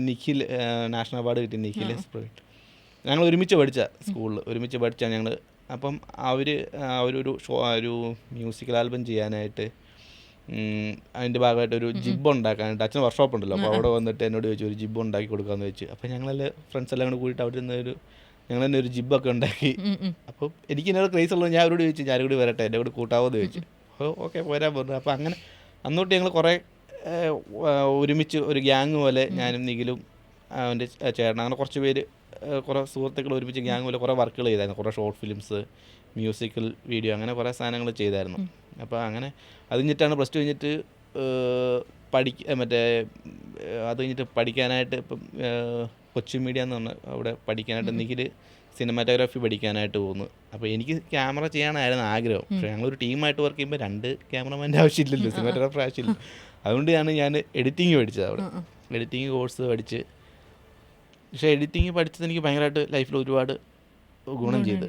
Nikhil national award കിട്ടിയ നിഖിൽ പ്രവീൺ. ഞങ്ങൾ ഒരുമിച്ച് പഠിച്ച സ്കൂളിൽ ഒരുമിച്ച് പഠിച്ചാണ് ഞങ്ങൾ. അപ്പം ഒരു മ്യൂസിക്കൽ ആൽബം ചെയ്യാനായിട്ട് അതിൻ്റെ ഭാഗമായിട്ട് ഒരു ജിബ് ഉണ്ടാക്കാനായിട്ട് അച്ഛൻ വർക്ക്ഷോപ്പ് ഉണ്ടല്ലോ, അപ്പോൾ അവിടെ വന്നിട്ട് എന്നോട് ചോദിച്ചു ഒരു ജിബ് ഉണ്ടാക്കി കൊടുക്കാമെന്ന് ചോദിച്ചു. അപ്പോൾ ഞങ്ങളെല്ലാം ഫ്രണ്ട്സ് എല്ലാം കൂടെ കൂടിയിട്ട് അവിടെ നിന്ന് ഞങ്ങൾ തന്നെ ഒരു ജിബൊക്കെ ഉണ്ടാക്കി. അപ്പോൾ എനിക്ക് എന്നോട് ക്രേസ് ഉള്ളത്, ഞാൻ അവരോട് ചോദിച്ചു ഞാനും കൂടി വരട്ടെ, എൻ്റെ കൂടെ കൂട്ടാവോന്ന് ചോദിച്ചു. അപ്പോൾ ഓക്കെ പോരാൻ പറഞ്ഞു. അപ്പോൾ അങ്ങനെ അന്നോട്ട് ഞങ്ങൾ കുറേ ഒരുമിച്ച് ഒരു ഗ്യാങ് പോലെ ഞാനും നിഖിലും അവൻ്റെ ചേട്ടൻ അങ്ങനെ കുറച്ച് പേര് കുറേ സുഹൃത്തുക്കൾ ഒരുമിച്ച് ഗ്യാങ് പോലെ കുറേ വർക്കുകൾ ചെയ്തായിരുന്നു. കുറേ ഷോർട്ട് ഫിലിംസ്, മ്യൂസിക്കൽ വീഡിയോ, അങ്ങനെ കുറേ സാധനങ്ങൾ ചെയ്തായിരുന്നു. അപ്പോൾ അങ്ങനെ അത് കഴിഞ്ഞിട്ടാണ് പ്ലസ് ടു കഴിഞ്ഞിട്ട് അത് കഴിഞ്ഞിട്ട് പഠിക്കാനായിട്ട് ഇപ്പം കൊച്ചിൻ മീഡിയ എന്ന് പറഞ്ഞാൽ അവിടെ പഠിക്കാനായിട്ട് നിഖിൽ സിനിമാറ്റോഗ്രാഫി പഠിക്കാനായിട്ട് പോകുന്നു. അപ്പോൾ എനിക്ക് ക്യാമറ ചെയ്യാനായിരുന്നു ആഗ്രഹം. പക്ഷേ ഞങ്ങളൊരു ടീമായിട്ട് വർക്ക് ചെയ്യുമ്പോൾ 2 ക്യാമറമാൻ്റെ ആവശ്യമില്ലല്ലോ, സിനിമാറ്റോഗ്രാഫർ ആവശ്യമില്ല. അതുകൊണ്ടാണ് ഞാൻ എഡിറ്റിങ് പഠിച്ചത്. അവിടെ എഡിറ്റിങ് കോഴ്സ് പഠിച്ച്. പക്ഷേ എഡിറ്റിങ് പഠിച്ചത് എനിക്ക് ഭയങ്കരമായിട്ട് ലൈഫിൽ ഒരുപാട് ഗുണം ചെയ്ത്.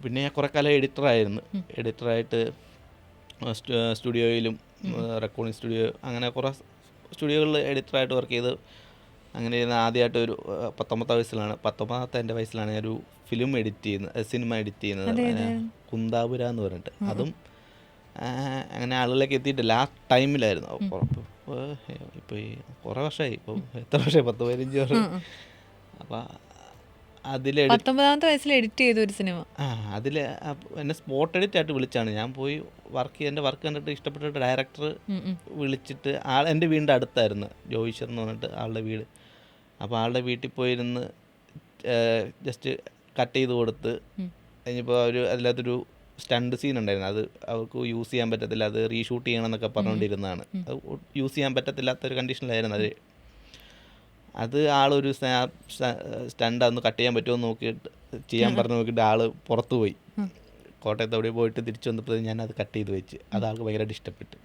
പിന്നെ ഞാൻ കുറേ കാലം എഡിറ്ററായിട്ട് സ്റ്റുഡിയോയിലും റെക്കോർഡിങ് സ്റ്റുഡിയോ അങ്ങനെ കുറേ സ്റ്റുഡിയോകളിൽ എഡിറ്ററായിട്ട് വർക്ക് ചെയ്ത്. അങ്ങനെ ആദ്യമായിട്ട് ഒരു 19ാമത്തെ വയസ്സിലാണ് ഞാനൊരു ഫിലിം സിനിമ എഡിറ്റ് ചെയ്യുന്നത്, കുന്താപുര എന്ന് പറഞ്ഞിട്ട്. അതും അങ്ങനെ ആളുകളിലേക്ക് എത്തിയിട്ടില്ല, ആ ടൈമിലായിരുന്നു. ഇപ്പോൾ ഈ കുറേ വർഷമായി, ഇപ്പോൾ എത്ര വർഷമായി, 10-15 വർഷം. അപ്പോൾ അതിൽ 19ാമത്തെ വയസ്സിൽ എഡിറ്റ് ചെയ്ത ഒരു സിനിമ. അതിൽ എന്നെ സ്പോട്ട് എഡിറ്റ് ആയിട്ട് വിളിച്ചാണ്. ഞാൻ പോയി എൻ്റെ വർക്ക് കണ്ടിട്ട് ഇഷ്ടപ്പെട്ടിട്ട് ഡയറക്ടർ വിളിച്ചിട്ട് എൻ്റെ വീടിൻ്റെ അടുത്തായിരുന്നു, ജോയിഷർ എന്ന് പറഞ്ഞിട്ട് ആളുടെ വീട്. അപ്പോൾ ആളുടെ വീട്ടിൽ പോയിരുന്ന് ജസ്റ്റ് കട്ട് ചെയ്ത് കൊടുത്ത് കഴിഞ്ഞപ്പോൾ അതിനകത്തൊരു സ്റ്റണ്ട് സീൻ ഉണ്ടായിരുന്നു. അത് അവർക്ക് യൂസ് ചെയ്യാൻ പറ്റത്തില്ല, അത് റീഷൂട്ട് ചെയ്യണം എന്നൊക്കെ പറഞ്ഞുകൊണ്ടിരുന്നതാണ്. അത് യൂസ് ചെയ്യാൻ പറ്റത്തില്ലാത്തൊരു കണ്ടീഷനിലായിരുന്നു അത് ആളൊരു സ്റ്റണ്ട് അതൊന്ന് കട്ട് ചെയ്യാൻ പറ്റുമോ എന്ന് ചെയ്യാൻ പറഞ്ഞു നോക്കിയിട്ട് ആൾ പുറത്തു പോയി. കോട്ടയത്ത് അവിടെ പോയിട്ട് തിരിച്ചു വന്നപ്പോൾ ഞാൻ അത് കട്ട് ചെയ്ത് വെച്ച്. അത് ആൾക്ക് ഭയങ്കരമായിട്ട് ഇഷ്ടപ്പെട്ടു.